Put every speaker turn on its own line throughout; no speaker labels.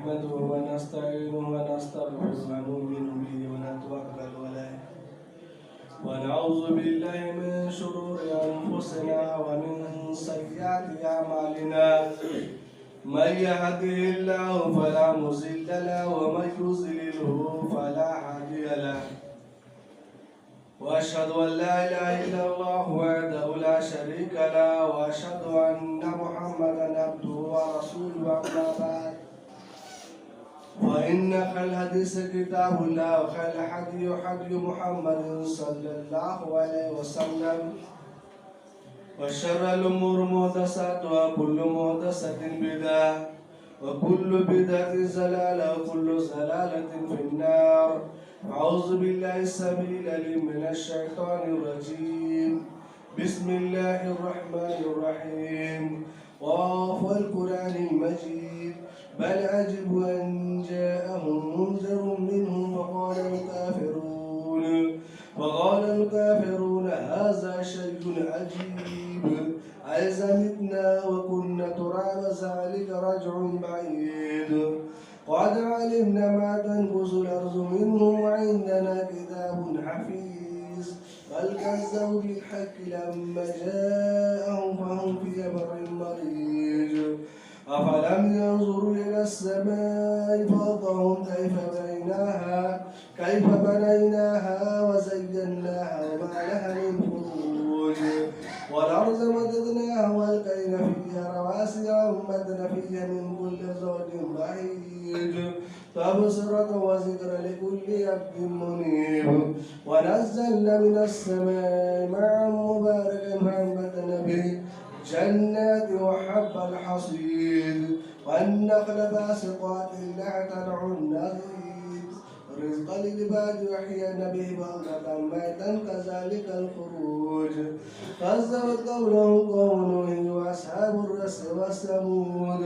نحمده ونستعينه ونستغفره ونؤمن به ونتوكل عليه ونعوذ بالله من شرور أنفسنا ومن سيئات أعمالنا من يهده الله فلا مضل له ومن يضلله فلا هادي له وأشهد أن لا إله إلا الله وحده لا شريك له وأشهد أن محمدا عبده ورسوله أما بعد فإن خير الحديث كتاب الله وخير الهدي هدي محمد صلى الله عليه وسلم وشر الأمور محدثاتها وكل محدثة بدعة وكل بدعة ضلالة وكل ضلالة في النار أعوذ بالله السميع العليم من الشيطان الرجيم بسم الله الرحمن الرحيم والقرآن المجيد بل عجبوا أن جاءهم منذر منهم وقال الكافرون هذا شيء عجيب أإذا متنا وكنا ترابا ذلك رجع بعيد قد علمنا ما تنقص الأرض منهم وعندنا كتاب حفيظ بل كذبوا بالحق لما جاءهم فهم في أمر مريج أفلم ينظروا إلى السماء فوقهم كيف بنيناها وزيناها وما لها من فروج والأرض مددناها والقينا فيها رواسي وأنبتنا فيها من كل زوج بهيج تبصرة وذكرى لكل عبد منيب ونزلنا من السماء ماء مباركا فأنبتنا به جنات وحب الحصيد والنخل باسقات لها تدع النخيل رزقا للعباد وأحيينا به بلدة ميتا كذلك الخروج كذبت قومهم قوم نوح وأصحاب الرس والثمود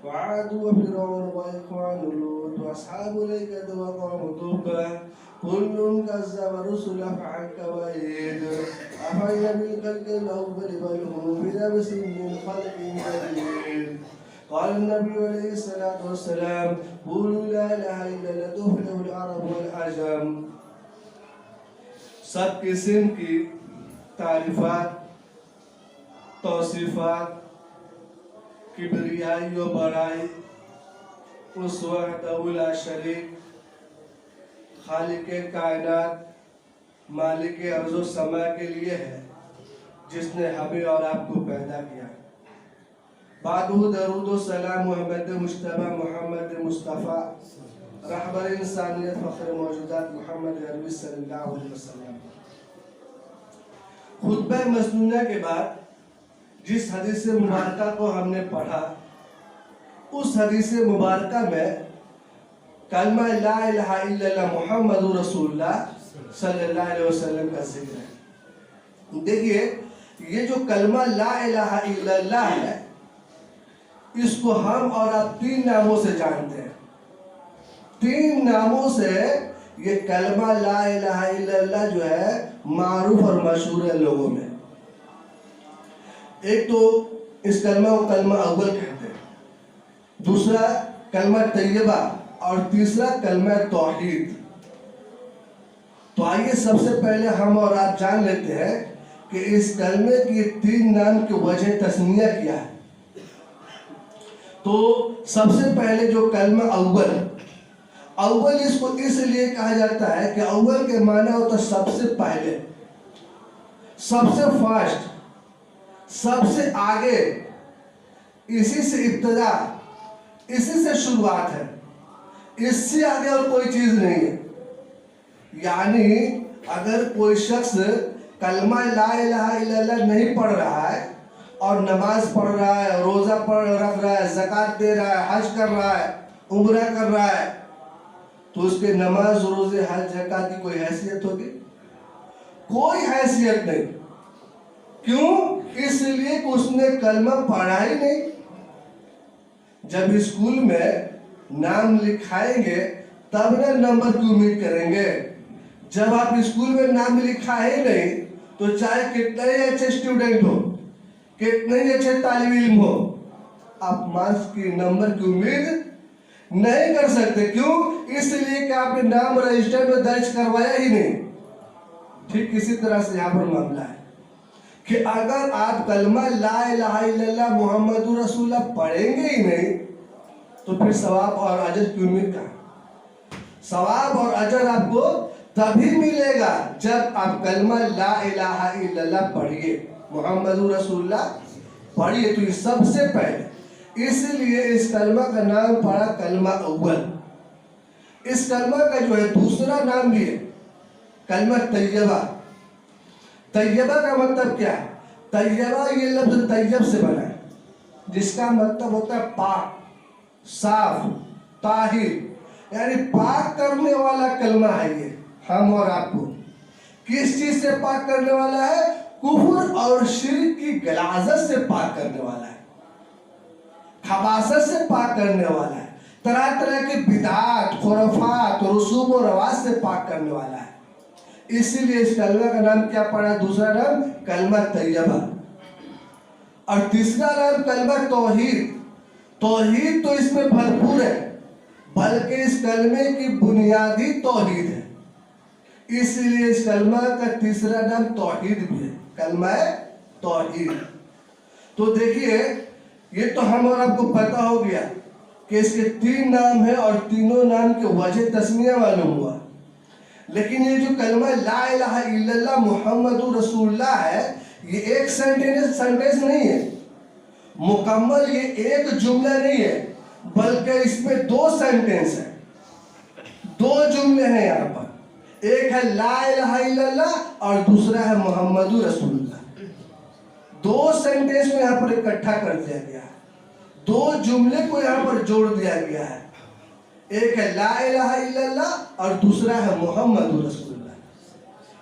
وعاد وفرعون وإخوان لوط وأصحاب الأيكة وقوم تبع كل كذب الرسل فحق وعيد أفحي بالخلق الأول بل هم في لبس من خلق جديد قال النبي عليه الصلاة والسلام قولوا لا إله إلا الله تفلح العرب والعجم. سب قسم کی تعریفات توصیفات کبریائی و بڑائی اس وحدہ لا شریک خالق کائنات مالک ارض و سماء کے لیے ہے جس نے ہمیں اور آپ کو پیدا کیا. بعد درود و سلام محمد مجتبی محمد مصطفیٰ رہبر انسانیت فخر موجودات محمد عربی صلی اللہ علیہ وسلم. خطبہ مسنونہ کے بعد جس حدیث مبارکہ کو ہم نے پڑھا اس حدیث مبارکہ میں کلمہ لا الہ الا اللہ محمد رسول اللہ صلی اللہ علیہ وسلم کا ذکر ہے. دیکھیے یہ جو کلمہ لا الہ الا اللہ ہے اس کو ہم اور آپ تین ناموں سے جانتے ہیں. تین ناموں سے یہ کلمہ لا الہ الا اللہ جو ہے معروف اور مشہور ہے لوگوں میں. ایک تو اس کلمہ کو کلمہ اول کہتے ہیں, دوسرا کلمہ طیبہ اور تیسرا کلمہ توحید. تو آئیے سب سے پہلے ہم اور آپ جان لیتے ہیں کہ اس کلمے کی تین نام کی وجہ تسمیہ کیا ہے. تو سب سے پہلے جو کلمہ اول اس کو اس لیے کہا جاتا ہے کہ اول کے معنی ہوتا ہے سب سے پہلے, سب سے فرسٹ, سب سے آگے, اسی سے ابتدا, اسی سے شروعات ہے, اس سے آگے اور کوئی چیز نہیں ہے. یعنی اگر کوئی شخص کلمہ لا الہ الا اللہ نہیں پڑھ رہا ہے اور نماز پڑھ رہا ہے, روزہ رکھ رہا ہے, زکوٰۃ دے رہا ہے, حج کر رہا ہے, عمرہ کر رہا ہے, تو اس کے نماز, روزے, حج, زکوٰۃ کی کوئی حیثیت ہوگی؟ کوئی حیثیت نہیں. کیوں؟ اس لیے کہ اس نے کلمہ پڑھا ہی نہیں. جب اسکول میں نام لکھائیں گے تب نہ نمبر کی امید کریں گے. جب آپ اسکول میں نام لکھا ہی نہیں تو چاہے کتنا ہی اچھے اسٹوڈنٹ ہو, کتنے ہی اچھے طالب علم ہو, آپ مارکس کی نمبر کی امید نہیں کر سکتے. کیوں؟ اس لیے کہ آپ نے نام رجسٹر میں درج کروایا ہی نہیں. ٹھیک اسی طرح سے یہاں پر معاملہ ہے کہ اگر آپ کلمہ لا الہ الا اللہ محمد رسول اللہ پڑھیں گے ہی نہیں تو پھر ثواب اور اجر کی امید کہاں؟ ثواب اور اجر آپ کو تبھی ملے گا جب آپ کلمہ لا الہ الا اللہ پڑھیے, محمد رسول اللہ پڑھیے. تو یہ سب سے پہلے اس لیے اس کلمہ کا نام پڑا کلمہ اول. اس کلمہ کا جو ہے دوسرا نام بھی ہے کلمہ طیبہ. طیبہ کا مطلب کیا ہے؟ طیبہ یہ لفظ طیب سے بنا ہے جس کا مطلب ہوتا ہے پاک, صاف, طاہر, یعنی پاک کرنے والا کلمہ ہے. یہ ہم اور آپ کو کس چیز سے پاک کرنے والا ہے؟ کفر اور شرک کی غلاظت سے پاک کرنے والا ہے, خباثت سے پاک کرنے والا ہے, طرح طرح کے بدعات, خرافات, رسوم و رواج سے پاک کرنے والا ہے. اسی لیے اس کلمہ کا نام کیا پڑا؟ دوسرا نام کلمہ طیبہ. اور تیسرا نام کلمہ توحید. توحید تو اس میں بھرپور ہے, بلکہ اس کلمے کی بنیادی توحید ہے. اس لیے اس کلمہ کا تیسرا نام توحید بھی ہے, کلمہ توحید. تو دیکھیے یہ تو ہم اور آپ کو پتا ہو گیا کہ اس کے 3 نام ہیں اور تینوں نام کے وجہ تسمیہ معلوم ہوا. لیکن یہ جو کلمہ لا الہ الا اللہ محمد رسول اللہ ہے یہ ایک سینٹینس نہیں ہے, مکمل یہ ایک جملہ نہیں ہے, بلکہ اس میں 2 سینٹینس ہیں, 2 جملے ہیں یہاں پر. ایک ہے لا الہ الا اللہ اور دوسرا ہے محمد رسول اللہ. 2 سینٹینس میں یہاں پر اکٹھا کر دیا گیا ہے, 2 جملے کو یہاں پر جوڑ دیا گیا ہے. ایک ہے لا الہ الا اللہ اور دوسرا ہے محمد رسول اللہ.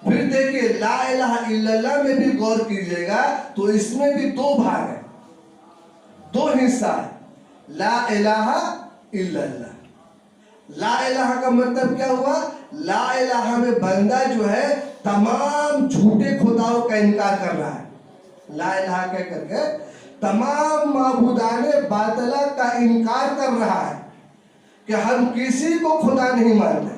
پھر دیکھیے لا الہ الا اللہ میں بھی غور کیجئے گا تو اس میں بھی 2 بھاگ ہیں, 2 حصہ ہے. لا الہ الا اللہ. لا الہ کا مطلب کیا ہوا؟ لا الہ میں بندہ جو ہے تمام جھوٹے خداؤں کا انکار کر رہا ہے. لا الہ کہہ کر کے تمام معبودان باطلہ کا انکار کر رہا ہے کہ ہم کسی کو خدا نہیں مانتے,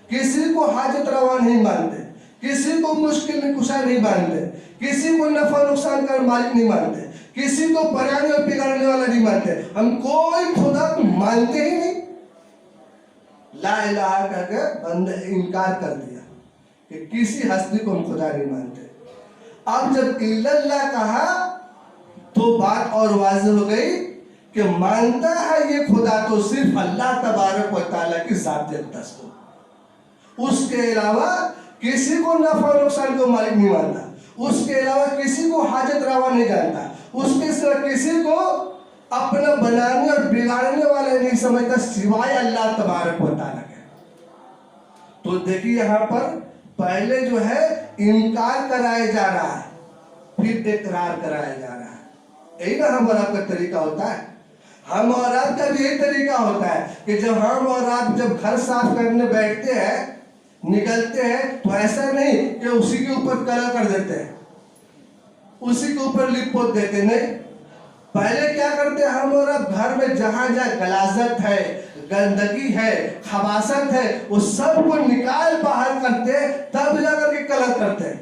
کسی کو حاجت روا نہیں مانتے, کسی کو مشکل میں کشا نہیں مانتے, کسی کو نفع نقصان کا مالک نہیں مانتے, کسی کو بنانے اور بگاڑنے والا نہیں مانتے, ہم کوئی خدا کو مانتے ہی نہیں. لا الہ کہہ کے بندہ انکار کر دیا کہ کسی ہستی کو ہم خدا نہیں مانتے. اب جب الا اللہ کہا تو بات اور واضح ہو گئی کہ مانتا ہے یہ خدا تو صرف اللہ تبارک و تعالیٰ کی ذات اقدس کو, اس کے علاوہ کسی کو نفع و نقصان کو مالک نہیں مانتا, اس کے علاوہ کسی کو حاجت روا نہیں جانتا, اس کے سوا کسی کو اپنا بنانے اور بگاڑنے والا نہیں سمجھتا سوائے اللہ تبارک و تعالیٰ کے. تو دیکھیے یہاں پر پہلے جو ہے انکار کرایا جا رہا ہے, پھر اقرار کرایا جا رہا ہے. یہی نا ہم اور آپ کا طریقہ ہوتا ہے. ہم اور آپ کا بھی یہی طریقہ ہوتا ہے کہ جب ہم اور آپ جب گھر صاف کرنے بیٹھتے ہیں, نکلتے ہیں, تو ایسا نہیں کہ اسی کے اوپر کلر کر دیتے ہیں, اسی کے اوپر لپ پوت دیتے نہیں. پہلے کیا کرتے ہیں ہم اور آپ؟ گھر میں جہاں جہاں غلاظت ہے, گندگی ہے, خباثت ہے, وہ سب کو نکال باہر کرتے, تب جا کر کے کلر کرتے,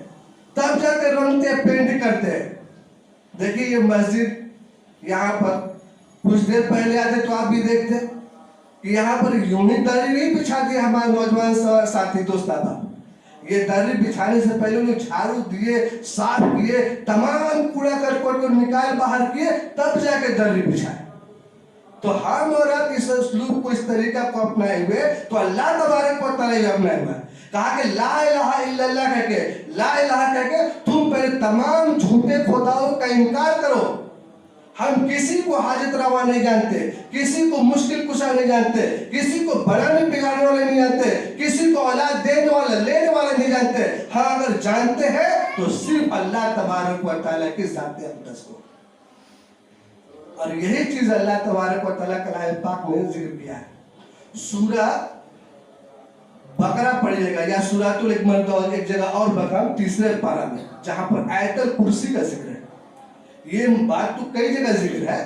تب جا کے رنگتے, پینٹ کرتے. دیکھیے یہ مسجد یہاں پر کچھ دیر پہلے آتے تو آپ بھی دیکھتے کہ یہاں پر یوں ہی دری نہیں بچھاتی ہمارے نوجوان ساتھی دوست آتا. یہ دری بچھانے سے پہلے انہیں جھاڑو دیے, صاف کیے, تمام کوڑا کرکٹ کو نکال باہر کیے, تب جا کے دری بچھائے. تو ہم اور آپ اس اسلوب کو, اس طریقہ کو اپنائے ہوئے تو اللہ تبارک و تعالیٰ یہ اپنائے ہوئے. کہا کہ لا الہ الا اللہ کہہ کے, لا الہ کہہ کے تم پہلے تمام جھوٹے خداؤں کا انکار کرو. ہم کسی کو حاجت روا نہیں جانتے, کسی کو مشکل کشا نہیں جانتے, کسی کو بڑھانے بگاڑنے والے نہیں جانتے, کسی کو اولاد دینے والا لینے والا نہیں جانتے. ہاں اگر جانتے ہیں تو صرف اللہ تبارک و تعالیٰ کی ذات اقدس کو. اور یہی چیز اللہ تبارک و تعالیٰ کلام پاک میں ذکر کیا ہے. سورہ بقرہ پڑھیے گا یا سورۃ المائدہ, ایک جگہ اور بقرہ 3 پارہ میں, جہاں پر آیت الکرسی کا ذکر ہے. یہ بات تو کئی جگہ ذکر ہے.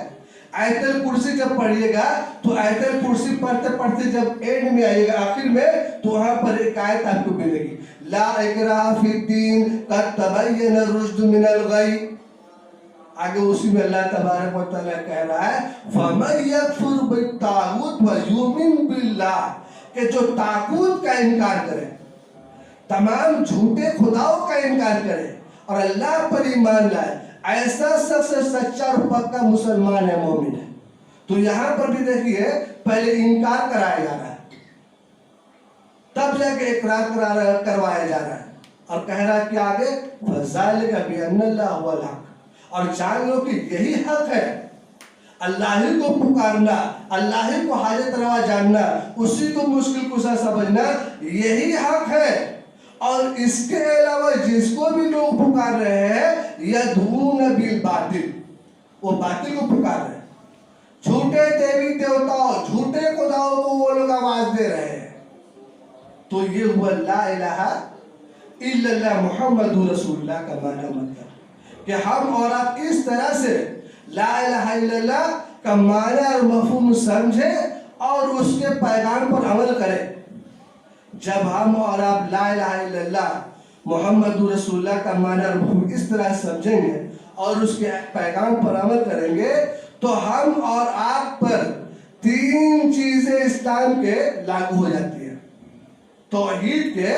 آیت الکرسی جب پڑھیے گا تو آیت الکرسی پڑھتے پڑھتے جب اینڈ میں آئیے گا آخر میں تو وہاں پر ایک آیت آپ کو ملے گی، لا اکراہ فی الدین قد تبین الرشد من الغی. آگے اسی میں اللہ تبارک و تعالیٰ کہہ رہا ہے فَمَن يَكْفُرْ بِالطَّاغُوتِ وَيُؤْمِنْ بِاللَّهِ، کہ جو طاغوت کا انکار کرے، تمام جھوٹے خداؤں کا انکار کرے اور اللہ پر ایمان لائے، ایسا شخص سچا اور پکا مسلمان ہے، مومن ہے. تو یہاں پر بھی دیکھیے پہلے انکار کرایا جا رہا ہے، تب جا کے اقرار کروایا جا رہا ہے، اور کہہ رہا ہے کہ آگے فَذَلِكَ بِأَنَّ اللَّهَ هُوَ الْحَقُّ، اور جان لو کہ یہی حق ہے، اللہ ہی کو پکارنا، اللہ ہی کو حاجت روا جاننا، اسی کو مشکل کشا سمجھنا، یہی حق ہے. اور اس کے علاوہ جس کو بھی لوگ پکار رہے ہیں یدعون بالباطل، وہ باطل کو پکار رہے ہیں، جھوٹے دیوی دیوتاؤں، جھوٹے خداؤں کو وہ لوگ آواز دے رہے ہیں. تو یہ ہوا لا الہ الا اللہ محمد رسول اللہ کا معنی مطلب کہ ہم اور آپ اس طرح سے لا الہ الا اللہ کا معنی اور مفہوم سمجھیں اور اس کے پیغام پر عمل کریں. جب ہم اور آپ لا الہ الا اللہ محمد رسول اللہ کا معنی اور مفہوم اس طرح سمجھیں گے اور اس کے پیغام پر عمل کریں گے تو ہم اور آپ پر 3 چیزیں اسلام کے لاگو ہو جاتی ہیں. توحید کے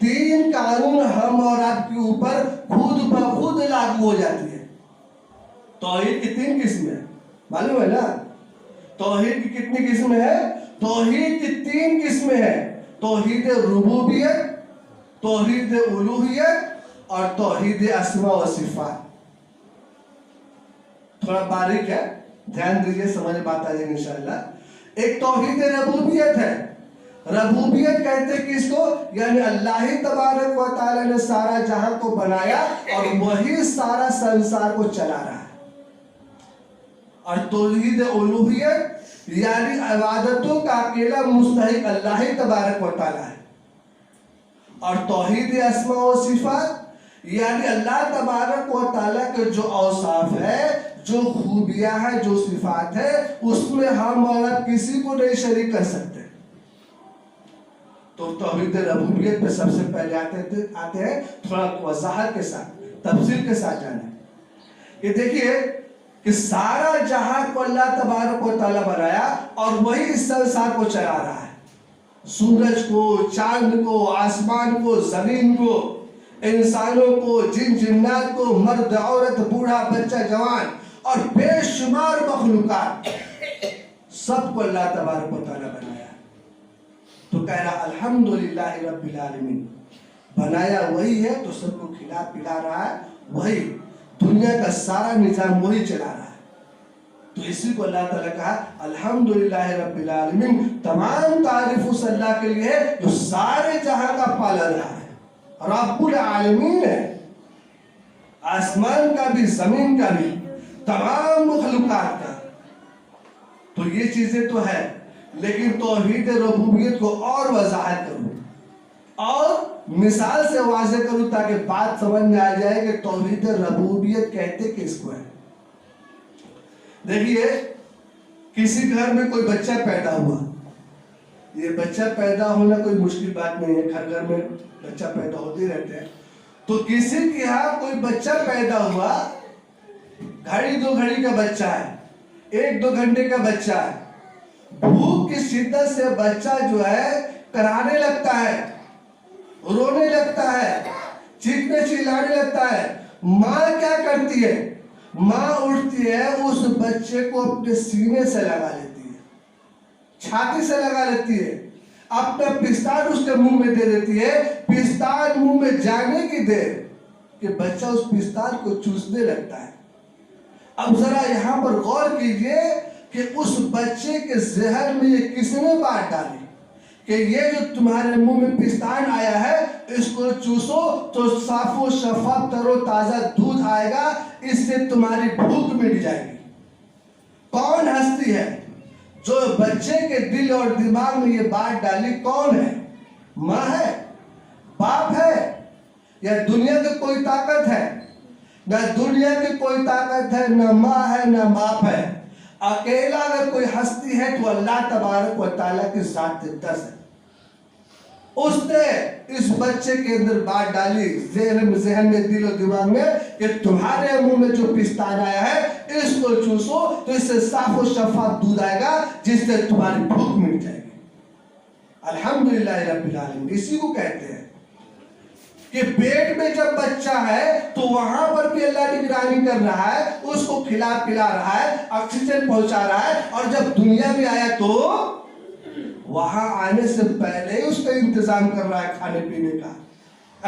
3 قانون ہم اور آپ کے اوپر خود بخود لاگو ہو جاتی ہے. توحید کی 3 قسمیں معلوم ہے نا؟ توحید کی کتنی قسمیں ہیں؟ توحید کی 3 قسمیں ہیں، توحید ربوبیت، توحید الوہیت اور توحید اسماء و صفات. تھوڑا باریک ہے، دھیان دیجئے، سمجھ بات آ جائے گی انشاءاللہ. ایک توحید ربوبیت ہے. ربوبیت کہتے ہیں کس کو؟ یعنی اللہ تبارک و تعالی نے سارا جہاں کو بنایا اور وہی سارا سنسار کو چلا رہا ہے. اور توحید الوہیت یعنی عبادتوں کا اکیلا مستحق اللہ تبارک و تعالی ہے. اور توحید اسماء و صفات یعنی اللہ تبارک و تعالیٰ کے جو اوصاف ہے، جو خوبیاں ہیں، جو صفات ہے، اس میں ہم اور آپ کسی کو نہیں شریک کر سکتے. تو توحید ربوبیت پہ سب سے پہلے آتے ہیں، تھوڑا وضاحت کے ساتھ، تفصیل کے ساتھ جانے. یہ دیکھیے کہ سارا جہاں کو اللہ تبارک و تعالیٰ بنایا اور وہی اس سنسار کو چلا رہا ہے. سورج کو، چاند کو، آسمان کو، زمین کو، انسانوں کو، جن جنات کو، مرد عورت، بوڑھا بچہ جوان اور بے شمار مخلوقات، سب کو اللہ تبارک و تعالیٰ بنایا. تو کہہ رہا الحمدللہ رب العالمین، بنایا وہی ہے تو سب کو کھلا پلا رہا ہے وہی، دنیا کا سارا نظام وہی چلا رہا ہے. تو اسی کو اللہ تعالیٰ کہا الحمدللہ رب العالمین، تمام تعریف اس اللہ کے لیے جو سارے جہاں کا پالن رہا ہے، رب العالمین ہے، آسمان کا بھی، زمین کا بھی، تمام مخلوقات کا. تو یہ چیزیں تو ہے، لیکن توحید ربوبیت کو اور وضاحت کروں اور مثال سے واضح کروں تاکہ بات سمجھ میں آ جائے کہ توحید ربوبیت کہتے کس کو ہے. دیکھیے کسی گھر میں کوئی بچہ پیدا ہوا، یہ بچہ پیدا ہونا کوئی مشکل بات نہیں ہے، ہر گھر میں بچہ پیدا ہوتے رہتے ہیں. تو کسی کے یہاں کوئی بچہ پیدا ہوا، گھڑی 2 گھڑی کا بچہ ہے، 1-2 گھنٹے کا بچہ ہے، بھوک کی شدت سے بچہ جو ہے کرانے لگتا ہے، رونے لگتا ہے، چیخنے چلانے لگتا ہے. ماں کیا کرتی ہے؟ ماں اٹھتی ہے، اس بچے کو اپنے سینے سے لگا لیتی ہے، چھاتی سے لگا لیتی ہے، اپنا پستان اس کے منہ میں دے دیتی ہے. پستان منہ میں جانے کی دیر کہ بچہ اس پستان کو چوسنے لگتا ہے. اب ذرا یہاں پر غور کیجئے کہ اس بچے کے ذہن میں یہ کس نے بات ڈالی کہ یہ جو تمہارے منہ میں پستان آیا ہے اس کو چوسو تو صاف و شفاف تر و تازہ دودھ آئے گا، اس سے تمہاری بھوک مٹ جائے گی. کون ہستی ہے جو بچے کے دل اور دماغ میں یہ بات ڈالی؟ کون ہے؟ ماں ہے؟ باپ ہے؟ یا دنیا کی کوئی طاقت ہے؟ نہ دنیا کی کوئی طاقت ہے، نہ ماں ہے، نہ باپ ہے. اکیلا اگر کوئی ہستی ہے تو اللہ تبارک و تعالیٰ کی ذات 10 ہے. اس نے اس بچے کے اندر بات ڈالی ذہن میں دل و دماغ میں کہ تمہارے منہ میں جو پستان آیا ہے اس کو چوسو تو اس سے صاف و شفاف دودھ آئے گا جس سے تمہاری بھوک مٹ جائے گی. الحمدللہ رب العالمین. اسی کو کہتے ہیں کہ پیٹ میں جب بچہ ہے تو وہاں پر بھی اللہ نگرانی کر رہا ہے, اس کو کھلا پلا رہا ہے, آکسیجن پہنچا رہا ہے, اور جب دنیا میں آیا تو وہاں آنے سے پہلے ہی اس کا انتظام کر رہا ہے, کھانے پینے کا,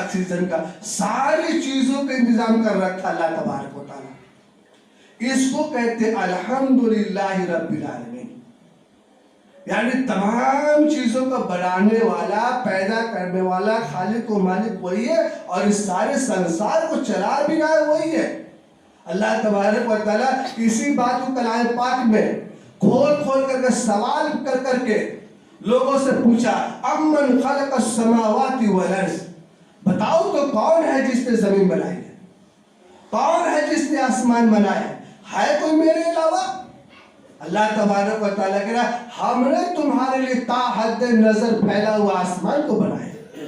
آکسیجن کا, ساری چیزوں کا انتظام کر رکھا اللہ تبارک و تعالیٰ. اس کو کہتے الحمدللہ رب العالمین. یعنی تمام چیزوں کا بنانے والا, پیدا کرنے والا, خالق و مالک وہی ہے, اور اس سارے سنسار کو چلا بھی رہا ہے وہی ہے. اللہ تبارک و تعالیٰ اسی بات کو کلام پاک میں کھول کھول کر کے سوال کر کر کے لوگوں سے پوچھا, امن خلق السماوات والارض, بتاؤ تو کون ہے جس نے زمین بنائی ہے, کون ہے جس نے آسمان بنایا ہے کوئی میرے علاوہ؟ اللہ تبارک و تعالیٰ کہہ رہا ہے ہم نے تمہارے لیے تا حد نظر پھیلا ہوا آسمان کو بنایا,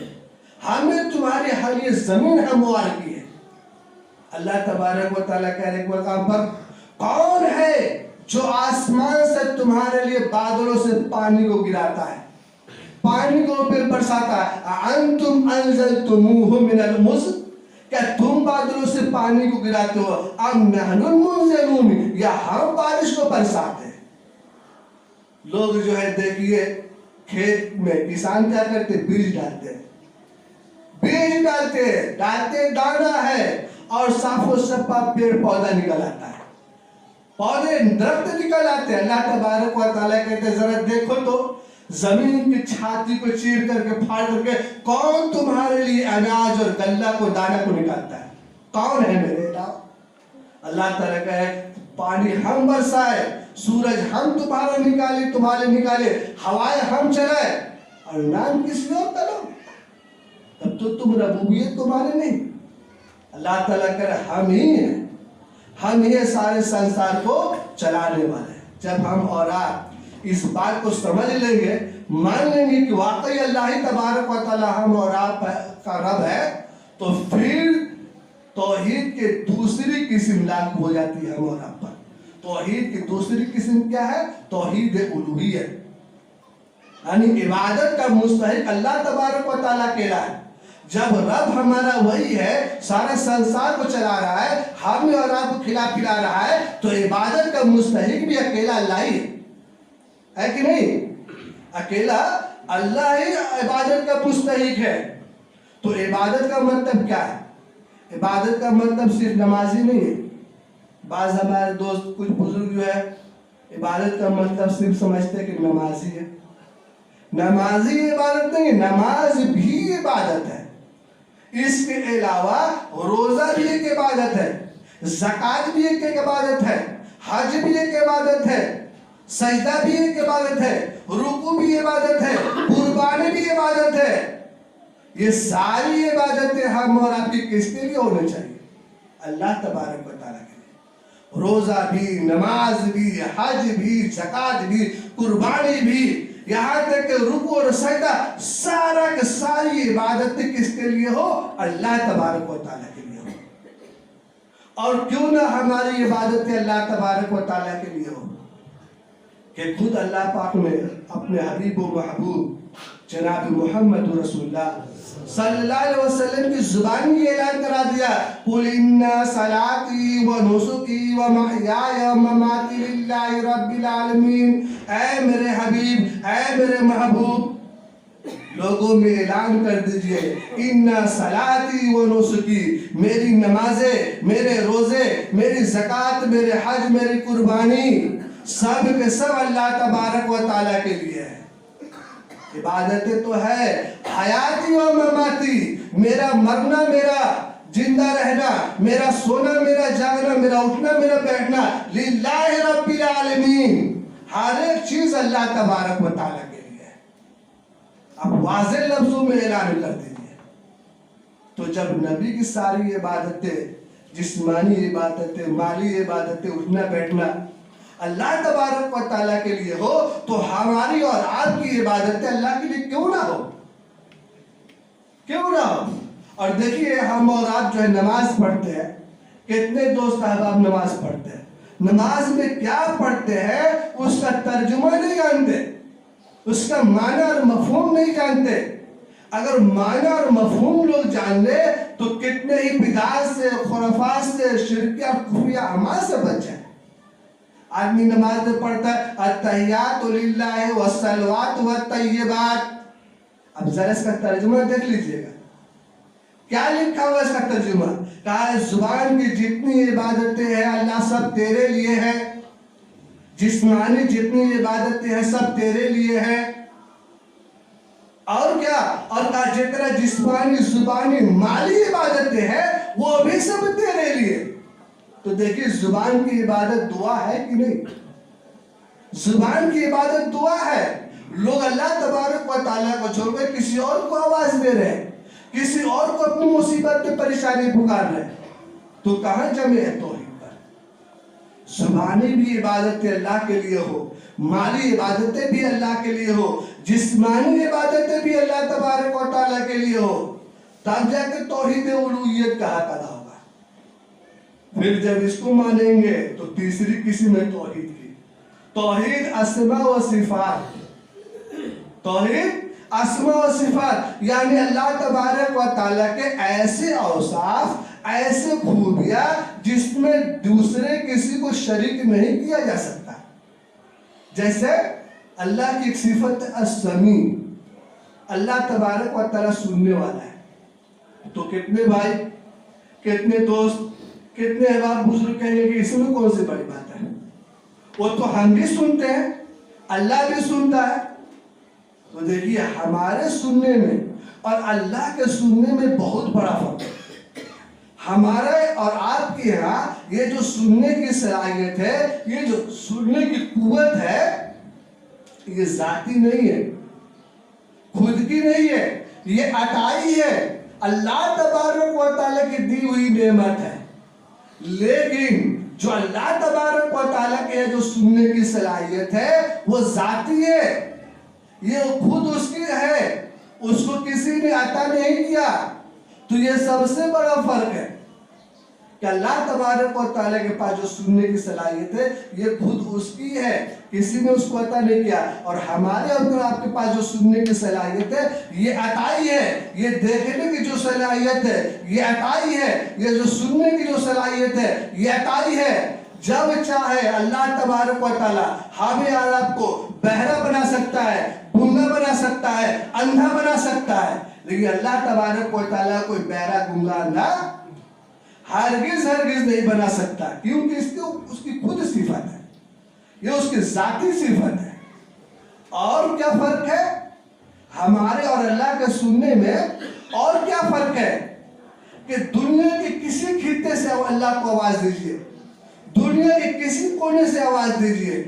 ہم نے تمہارے لیے زمین ہموار کی ہے. اللہ تبارک و تعالیٰ کہہ رہے ایک مقام پر, کون ہے جو آسمان سے تمہارے لیے بادلوں سے پانی کو گراتا ہے, پانی کو پھر برساتا ہے؟ انتم انزلتموہ من المزن, کیا تم بادلوں سے پانی کو گراتے ہو؟ ام نحن المنزلون, یا ہم بارش کو برساتے ہیں؟ لوگ جو ہے دیکھیے کھیت میں کسان کیا کرتے, بیج ڈالتے ہیں, بیج ڈالتے دانا ہے اور صاف و شفاف پیڑ پودا نکل آتا ہے, پودے درخت نکل آتے ہیں. اللہ تبارک و تعالیٰ کہتے ہیں ذرا دیکھو تو زمین کی چھاتی کو چیر کر کے پھاڑ کر کے کون تمہارے لیے اناج اور غلہ کو دانہ کو نکالتا ہے؟ کون ہے میرے علاوہ؟ اللہ تعالیٰ کہے پانی ہم برسائے, سورج ہم تمہارے نکالے, ہوائیں ہم چلائے, اور نام کسی اور کا لو, تب تو تم ربوبیت کو مانے نہیں. اللہ تعالیٰ کہے ہم ہی ہیں, ہم یہ سارے سنسار کو چلانے والے ہیں. جب ہم اور آپ اس بات کو سمجھ لیں گے, مان لیں گے کہ واقعی اللہ ہی تبارک و تعالیٰ ہم اور آپ کا رب ہے, تو پھر توحید کے دوسری قسم لاگو ہو جاتی ہے ہم اور آپ پر. توحید کی دوسری قسم کیا ہے؟ توحید الوہیت, یعنی عبادت کا مستحق اللہ تبارک و تعالیٰ کہہ رہا ہے. جب رب ہمارا وہی ہے, سارے سنسار کو چلا رہا ہے, ہم اور آپ کو کھلا پلا رہا ہے, تو عبادت کا مستحق بھی اکیلا اللہ ہی ہے کہ نہیں؟ اکیلا اللہ ہی عبادت کا مستحق ہے. تو عبادت کا مطلب کیا ہے؟ عبادت کا مطلب صرف نمازی نہیں ہے. بعض ہمارے دوست کچھ بزرگ جو ہے عبادت کا مطلب صرف سمجھتے ہیں کہ نمازی ہے. نمازی عبادت نہیں ہے, نماز بھی عبادت ہے. اس کے علاوہ روزہ بھی ایک عبادت ہے, زکوٰۃ بھی ایک عبادت ہے, حج بھی ایک عبادت ہے, سجدہ بھی ایک عبادت ہے, رکوع بھی عبادت ہے, قربانی بھی عبادت ہے. یہ ساری عبادتیں ہم اور آپ کی کس کے لیے ہونے چاہیے؟ اللہ تبارک و تعالیٰ کے لیے. روزہ بھی, نماز بھی, حج بھی, زکوٰۃ بھی, قربانی بھی, یہاں تک کہ رکوع اور سجدہ, سارا کے ساری عبادتیں کس کے لیے ہو؟ اللہ تبارک و تعالیٰ کے لیے ہو. اور کیوں نہ ہماری عبادتیں اللہ تبارک و تعالیٰ کے لیے ہو کہ خود اللہ پاک نے اپنے حبیب و محبوب جناب محمد رسول اللہ صلی اللہ علیہ وسلم کی زبان یہ اعلان کرا دیا, قُلْ إِنَّ صَلَاتِي وَنُسُكِي وَمَحْيَايَ وَمَمَاتِي لِلَّهِ رَبِّ الْعَالَمِينَ. اے میرے حبیب, اے میرے محبوب, لوگوں میں اعلان کر دیجئے اِنَّ صَلَاتِي وَنُسُكِي, میری نمازیں, میرے روزے, میری زکوٰۃ, میرے حج, میری قربانی, سب کے سب اللہ تبارک و تعالیٰ کے لیے ہے. عبادتیں تو ہے حیاتی و مماتی, میرا مرنا, میرا زندہ رہنا, میرا سونا, میرا جاگنا, میرا اٹھنا, میرا بیٹھنا, للہ رب العالمین, ہر ایک چیز اللہ تبارک و تعالیٰ کے لیے ہے. اب واضح لفظوں میں اعلان کر دیجیے. تو جب نبی کی ساری عبادتیں, جسمانی عبادتیں, مالی عبادتیں, اٹھنا بیٹھنا, اللہ تبارک و تعالیٰ کے لیے ہو تو ہماری اور آپ کی عبادتیں اللہ کے لیے کیوں نہ ہو؟ کیوں نہ ہو؟ اور دیکھیے ہم اور آپ جو ہے نماز پڑھتے ہیں، کتنے دوست احباب نماز پڑھتے ہیں، نماز میں کیا پڑھتے ہیں اس کا ترجمہ نہیں جانتے، اس کا معنی اور مفہوم نہیں جانتے۔ اگر معنی اور مفہوم لوگ جان لے تو کتنے ہی بدعات سے، خرافات سے، شرکیہ اور کفریہ اعمال سے بچ جائے۔ آدمی نماز میں پڑھتا ہے التحیات للہ والصلوات والطیبات، اب ذرا اس کا ترجمہ دیکھ لیجئے گا، کیا لکھا ہوا اس کا ترجمہ؟ کہا ہے زبان کی جتنی عبادتیں ہیں اللہ سب تیرے لیے ہیں، جسمانی جتنی عبادتیں ہیں سب تیرے لیے ہیں، اور کیا؟ اور کہا جتنا جسمانی، زبانی، مالی عبادتیں ہیں وہ بھی سب تیرے لیے۔ تو دیکھیے زبان کی عبادت دعا ہے کہ نہیں؟ زبان کی عبادت دعا ہے۔ لوگ اللہ تبارک و تعالیٰ کو چھوڑ کر کسی اور کو آواز دے رہے ہیں، کسی اور کو اپنی مصیبت میں پریشانی پکار رہے ہیں، تو کہاں جمع ہے توحید پر؟ زبانی بھی عبادتیں اللہ کے لیے ہو، مالی عبادتیں بھی اللہ کے لیے ہو، جسمانی عبادتیں بھی اللہ تبارک و تعالیٰ کے لیے ہو، تب جا کے توحید الوہیت کا حق ادا ہوگا۔ پھر جب اس کو مانیں گے تو تیسری قسم ہے توحید کی، توحید اسماء و صفات۔ توحید اسماء و صفات یعنی اللہ تبارک و تعالیٰ کے ایسے اوصاف، ایسے خوبیاں جس میں دوسرے کسی کو شریک نہیں کیا جا سکتا۔ جیسے اللہ کی ایک صفت السمیع، اللہ تبارک و تعالیٰ سننے والا ہے۔ تو کتنے بھائی، کتنے دوست، کتنے احباب بزرگ کہیں گے کہ اس میں کون سی بڑی بات ہے؟ وہ تو ہم بھی سنتے ہیں، اللہ بھی سنتا ہے۔ تو دیکھیے ہمارے سننے میں اور اللہ کے سننے میں بہت بڑا فرق ہے۔ ہمارے اور آپ کے یہاں یہ جو سننے کی صلاحیت ہے، یہ جو سننے کی قوت ہے، یہ ذاتی نہیں ہے، خود کی نہیں ہے، یہ عطائی ہے، اللہ تبارک و تعالیٰ کی دی ہوئی نعمت ہے۔ لیکن جو اللہ تبارک و تعالیٰ کے جو سننے کی صلاحیت ہے وہ ذاتی ہے، یہ خود اس کی ہے، اس کو کسی نے عطا نہیں کیا۔ تو یہ سب سے بڑا فرق ہے کہ اللہ تبارک و تعالیٰ کے پاس جو سننے کی صلاحیت ہے یہ خود اس کی ہے، کسی نے اس کو عطا نہیں کیا۔ اور ہمارے اور آپ کے پاس جو سننے کی صلاحیت ہے یہ عطائی ہے، یہ دیکھنے کی جو صلاحیت ہے یہ عطائی ہے، یہ جو سننے کی جو صلاحیت ہے یہ عطائی ہے۔ جب چاہے اللہ تبارک و تعالیٰ ہمیں اور آپ کو بہرا بنا سکتا ہے، گنگا بنا سکتا ہے، اندھا بنا سکتا ہے، لیکن اللہ تبارک و تعالیٰ کوئی بہرا، گنگا، اندھا ہرگز نہیں بنا سکتا، کیونکہ اس کی خود صفت ہے، یہ اس کی ذاتی صفت ہے۔ اور کیا فرق ہے ہمارے اور اللہ کے سننے میں؟ اور کیا فرق ہے کہ دنیا کے کسی خطے سے اللہ کو آواز دیجئے، دنیا کے کسی کونے سے آواز دیجئے،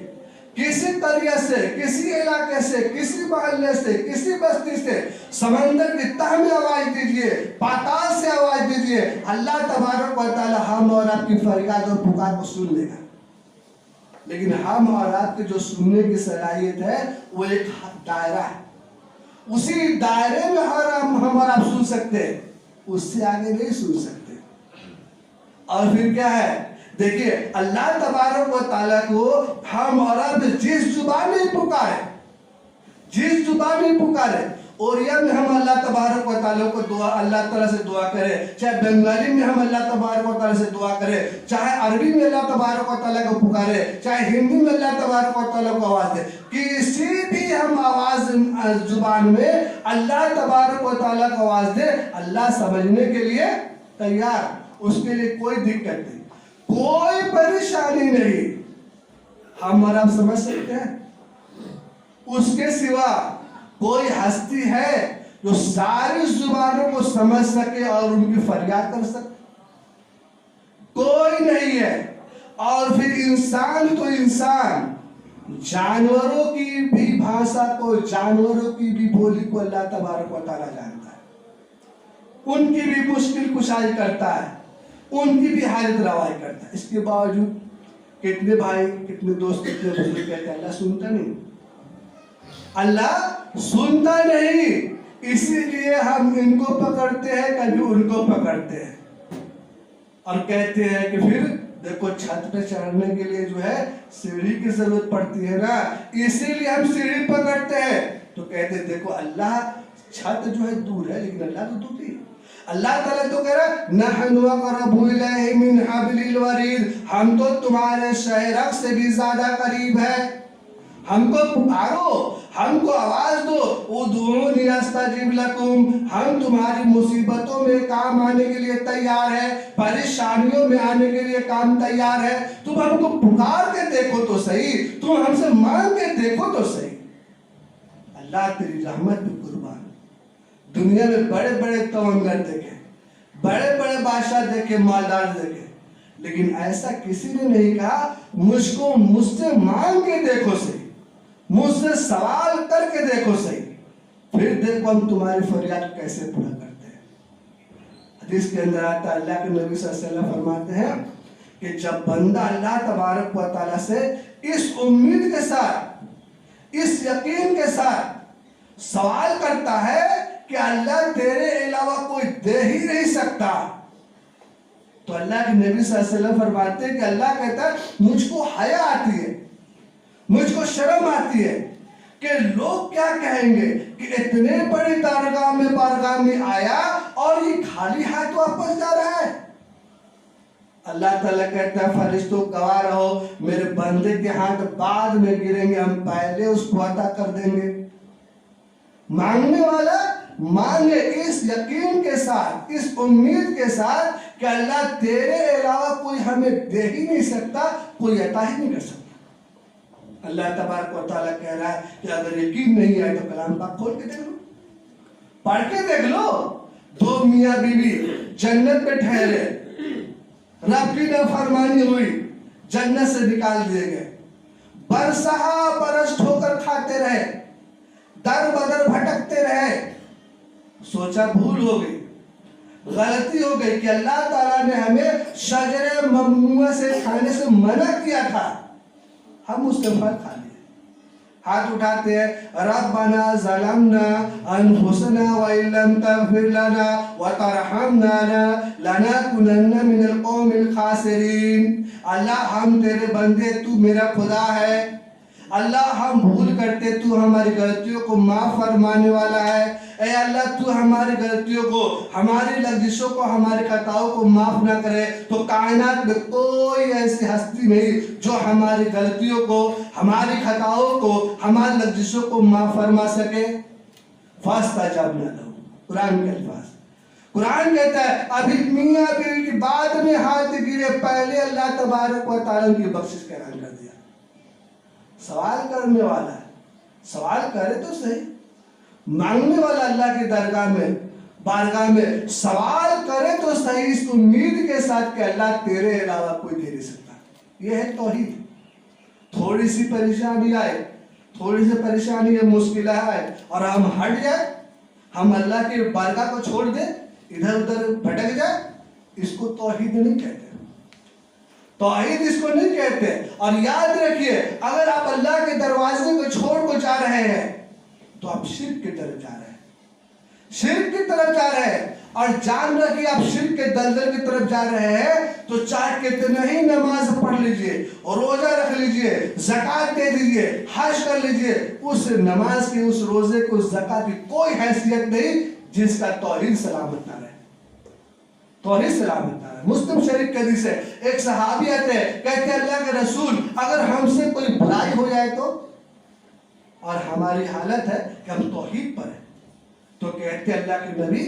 کسی قریہ سے، کسی علاقے سے، کسی محلے سے، کسی بستی سے، سمندر کی تہ میں آواز دیجئے، پاتال سے آواز دیجئے، اللہ تبارک و تعالی ہم اور آپ کی فریاد اور پکار کو سن لے گا۔ لیکن ہم اور آپ کے جو سننے کی صلاحیت ہے وہ ایک دائرہ ہے، اسی دائرے میں ہم اور آپ سن سکتے ہیں، اس سے آگے نہیں سن سکتے۔ اور پھر کیا ہے؟ دیکھیے اللہ تبارک و تعالیٰ کو ہم اور آپ جس زبان میں پکارے، جس زبان میں پکارے، اور یہ میں ہم اللہ تبارک و تعالیٰ کو دعا، اللہ تعالیٰ سے دعا کرے، چاہے بنگالی میں ہم اللہ تبارک و تعالیٰ سے دعا کرے، چاہے عربی میں اللہ تبارک و تعالیٰ کو پکارے، چاہے ہندی میں اللہ تبارک و تعالیٰ کو آواز دے، کسی بھی ہم آواز زبان میں اللہ تبارک و تعالیٰ کو آواز دے، اللہ سمجھنے کے لیے تیار، اس کے لیے کوئی دقت نہیں، کوئی پریشانی نہیں۔ ہم اور آپ سمجھ سکتے ہیں اس کے سوا کوئی ہستی ہے جو ساری زبانوں کو سمجھ سکے اور ان کی فریاد کر سکے؟ کوئی نہیں ہے۔ اور پھر انسان تو انسان، جانوروں کی بھی بھاشا کو، جانوروں کی بھی بولی کو اللہ تبارک و تعالیٰ جانتا ہے، ان کی بھی مشکل کشائی کرتا ہے، ان کی بھی حالت روائی کرتا ہے۔ اس کے باوجود کتنے بھائی کتنے دوست کتنے بزرگ کہتے ہیں اللہ سنتا نہیں، اللہ سنتا نہیں، اسی لیے ہم ان کو پکڑتے ہیں کبھی ان کو پکڑتے ہیں اور کہتے ہیں کہ پھر دیکھو چھت پہ چڑھنے کے لیے جو ہے سیڑھی کی ضرورت پڑتی ہے نا، اسی لیے ہم سیڑھی پکڑتے ہیں، تو کہتے ہیں دیکھو اللہ چھت جو ہے دور ہے لیکن اللہ تو دور ہی، اللہ تعالیٰ تو کہہ رہا نحن اقرب الیہ من حبل الورید، ہم تو تمہارے شہ رگ سے بھی زیادہ قریب ہے، ہم کو پکارو، ہم کو آواز دو، ادعونی استجب لکم، ہم تمہاری مصیبتوں میں کام آنے کے لیے تیار ہے، پریشانیوں میں آنے کے لیے کام تیار ہے، تم ہم کو پکار کے دیکھو تو صحیح، تم ہم سے مانگ کے دیکھو تو صحیح۔ اللہ تیری رحمت پہ قربان، دنیا میں بڑے بڑے توانگر دیکھے، بڑے بڑے بادشاہ دیکھے، مالدار دیکھے، لیکن ایسا کسی نے نہیں کہا مجھ سے مانگ کے دیکھو صحیح، مجھ سے سوال کر کے دیکھو صحیح، پھر دیکھو ہم تمہاری فریاد کیسے پورا کرتے ہیں۔ حدیث کے اندر آتا ہے اللہ کے نبی صلی اللہ علیہ وسلم فرماتے ہیں کہ جب بندہ اللہ تبارک و تعالیٰ سے اس امید کے ساتھ، اس یقین کے ساتھ سوال کرتا ہے کہ اللہ تیرے علاوہ کوئی دے ہی نہیں سکتا، تو اللہ کے نبی صلی اللہ علیہ وسلم فرماتے ہیں کہ اللہ کہتا ہے مجھ کو حیا آتی ہے، مجھ کو شرم آتی ہے کہ لوگ کیا کہیں گے کہ اتنے بڑی بارگاہ میں آیا اور یہ خالی ہاتھ واپس جا رہا ہے۔ اللہ تعالیٰ کہتا ہے فرشتوں گواہ رہو، میرے بندے کے ہاتھ بعد میں گریں گے، ہم پہلے اس کو عطا کر دیں گے۔ مانگنے والا مانگے اس یقین کے ساتھ، اس امید کے ساتھ کہ اللہ تیرے علاوہ کوئی ہمیں دے ہی نہیں سکتا، کوئی عطا ہی نہیں کر سکتا۔ اللہ تبارک و تعالیٰ کہہ رہا ہے کہ اگر یقین نہیں آئے تو کلام پاک کھول کے دیکھ لو، پڑھ کے دیکھ لو، دو میاں بیوی جنت میں ٹھہرے، رب کی نافرمانی ہوئی، جنت سے نکال دیے گئے، برسہا برس ٹھوکر کھاتے رہے، در بدر بھٹکتے رہے، سوچا بھول ہو گئی، غلطی ہو گئی کہ اللہ تعالیٰ نے ہمیں شجر ممنوعہ سے کھانے سے منع کیا تھا، ہم اس سے پھل کھا لیے، ہاتھ اٹھاتے ہیں ربنا ظلمنا انفسنا وان لم تغفر لنا وترحمنا لنكونن من القوم الخاسرین، اللہ ہم تیرے بندے، تو میرا خدا ہے، اللہ ہم بھول کرتے، تو ہماری غلطیوں کو معاف فرمانے والا ہے، اے اللہ تو ہماری غلطیوں کو، ہماری لغزشوں کو، ہماری خطاؤں کو معاف نہ کرے تو کائنات میں کوئی ایسی ہستی نہیں جو ہماری غلطیوں کو، ہماری خطاؤں کو، ہماری لغزشوں کو معاف فرما سکے۔ فاستجبنا لہ، قرآن کے الفاظ، قرآن کہتا ہے ابھی میاں بیوی کی بعد میں ہاتھ گرے، پہلے اللہ تبارک و تعالیٰ کی بخشش کا اعلان کر دیا۔ سوال کرنے والا ہے، سوال کرے تو صحیح، مانگنے والا اللہ کی درگاہ میں، بارگاہ میں سوال کرے تو صحیح، اس امید کے ساتھ کہ اللہ تیرے علاوہ کوئی دے نہیں سکتا۔ یہ ہے توحید۔ تھوڑی سی پریشانی آئے، تھوڑی سی پریشانی ہے، مشکلیں آئے اور ہم ہٹ جائے، ہم اللہ کی بارگاہ کو چھوڑ دیں، ادھر ادھر بھٹک جائے، اس کو توحید نہیں کہتے، توحید اس کو نہیں کہتے۔ اور یاد رکھیے اگر آپ اللہ کے دروازے کو چھوڑ کو جا رہے ہیں تو آپ شرک کی طرف جا رہے ہیں، شرک کی طرف جا رہے ہیں، اور جان رکھیے آپ شرک کے دلدل کی طرف جا رہے ہیں تو چاہے کتنے ہی نماز پڑھ لیجئے اور روزہ رکھ لیجئے، زکوٰۃ دے دیجئے، حج کر لیجئے، اس نماز کی، اس روزے کو، اس زکوٰۃ کی کوئی حیثیت نہیں جس کا توحید سلامت نہ رہے، توحید سلامت نہ رہے۔ مسلم شریف کے حدیث ہے، ایک صحابی آتے ہیں، کہتے ہیں اللہ کے رسول اگر ہم سے کوئی برائی ہو جائے تو، اور ہماری حالت ہے کہ ہم توحید پر ہیں، تو کہتے ہیں اللہ کے نبی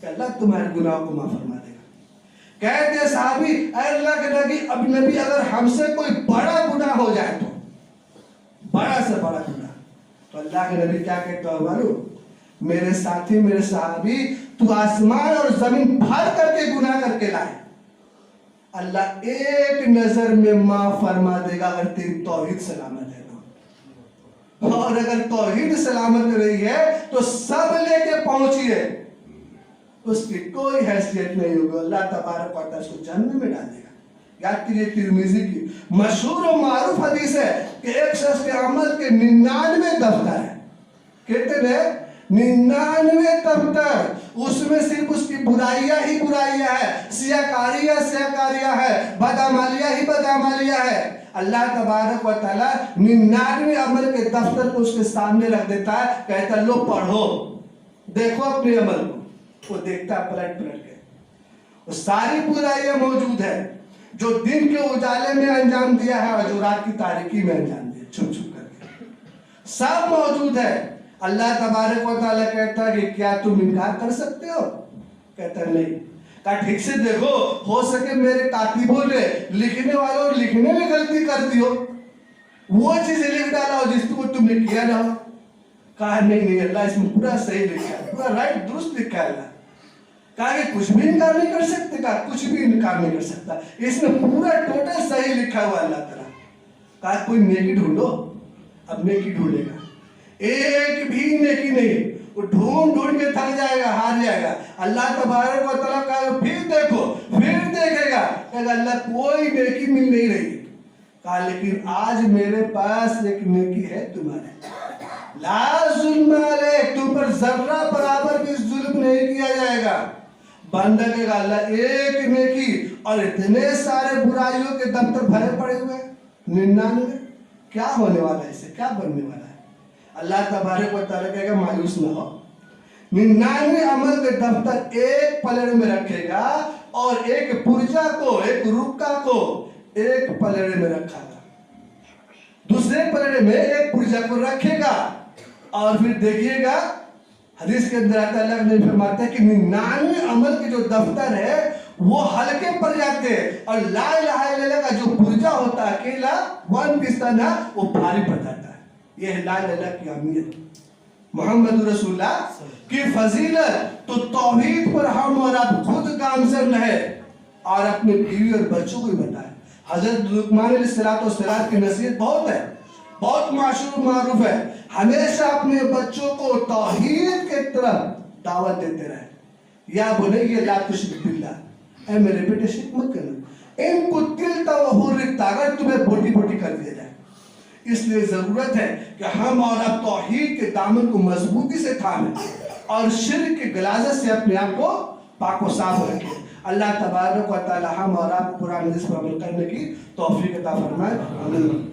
کہ اللہ تمہارے گناہوں کو معاف فرما دے گا۔ کہتے ہیں صحابی اے اللہ کے نبی اگر ہم سے کوئی بڑا گناہ ہو جائے تو، بڑا سے بڑا گناہ، تو اللہ کے نبی کیا کہتے ہیں معلوم؟ میرے ساتھی، میرے صحابی، تو آسمان اور زمین بھر کر کے گناہ کر کے لائے، اللہ ایک نظر میں معاف فرما دے گا اگر تیری توحید سلامت ہے تو، اور اگر توحید سلامت رہی ہے تو سب لے کے پہنچیے، اس کی کوئی حیثیت نہیں ہوگی، اللہ تبارک و تعالیٰ اس کو جہنم میں ڈال دے گا۔ یاد کیجیے ترمذی کی مشہور و معروف حدیث ہے کہ ایک شخص کے عمل کے 99 دفتر ہیں. کہتے ہیں 99 دفتر، اس میں صرف اس کی برائیاں ہی برائیاں ہے، سیاکاریاں ہے، بدعمالیاں ہی بدعمالیاں ہے. اللہ تبارک و تعالیٰ 99 عمل کے دفتر کو اس کے سامنے رکھ دیتا ہے، کہتا ہے لو پڑھو، دیکھو اپنے عمل کو. وہ دیکھتا ہے پلٹ کے، وہ ساری برائیاں موجود ہے جو دن کے اجالے میں انجام دیا ہے اور جو رات کی تاریکی میں انجام دیا چھپ کر کے، سب موجود ہے. اللہ تبارک و تعالیٰ کہتا ہے کہ کیا تم انکار کر سکتے ہو؟ کہتا ہے نہیں. کہا ٹھیک سے دیکھو، ہو سکے میرے کاتبوں نے، لکھنے والوں لکھنے میں غلطی کر دی ہو، وہ چیزیں لکھ ڈالا ہو جس کو تم نے کیا نہ ہو. کہا نہیں اللہ اس میں پورا صحیح لکھا ہے، پورا رائٹ درست لکھا ہے. اللہ کہا کہ کچھ بھی انکار نہیں کر سکتے؟ کہا کچھ بھی انکار نہیں کر سکتا، اس میں پورا ٹوٹل صحیح لکھا ہوا اللہ تعالیٰ. کہا کوئی نیکی ڈھونڈو. اب نیکی ڈھونڈے گا، ایک بھی نیکی نہیں، وہ ڈھونڈ کے تھک جائے گا، ہار جائے گا. اللہ تبارک و تعالیٰ کہا پھر دیکھو، پھر دیکھے گا، کہا اللہ کوئی نیکی مل نہیں رہی. کہا لیکن آج میرے پاس ایک نیکی ہے تمہارے، لا ظلم علیک، تم پر ذرہ برابر بھی ظلم نہیں کیا جائے گا. بندہ کہے گا اللہ ایک نیکی اور اتنے سارے برائیوں کے دفتر بھرے پڑے ہوئے 99، کیا ہونے والا ہے، اس سے کیا بننے والا ہے؟ اللہ تبارک و تعالیٰ کہے گا مایوس نہ ہو، 99 عمل کے دفتر ایک پلڑے میں رکھے گا اور ایک پرجا کو، ایک رکا کو ایک پلڑے میں رکھا گا، دوسرے پلڑے میں ایک پرجا کو رکھے گا. اور پھر دیکھیے گا حدیث کے اندر آتا ہے، اللہ نے فرماتا ہے کہ 99 عمل کے جو دفتر ہے وہ ہلکے پڑ جاتے ہیں اور لا الہ الا اللہ کا جو پرجا ہوتا ہے اکیلا ون پستہ وہ بھاری پڑ جاتا ہے. یہ ہے لا الہ الا اللہ کی اہمیت، محمد رسول اللہ کی فضیلت. تو توحید پر ہم اور آپ خود گامزن رہے اور اپنے بیوی اور بچوں کو بھی بتائیں. حضرت لقمان علیہ السلام کی نصیحت بہت ہے، بہت مشہور معروف ہے، ہمیشہ اپنے بچوں کو توحید کے طرف دعوت دیتے رہے. یا بنی لا تشرک باللہ، اے میرے بیٹے شرک مت کرنا، ان کو قتلت وحرقت، اگر تمہیں بوٹی بوٹی کر دیا جائے. اس لیے ضرورت ہے کہ ہم اور اب توحید کے دامن کو مضبوطی سے تھامیں اور شرک کے غلاظت سے اپنے آپ کو پاک و صاف رکھیں. اللہ تبارک و تعالی ہم اور آپ قرآن حدیث پر عمل کرنے کی توفیق عطا فرمائے. آمین.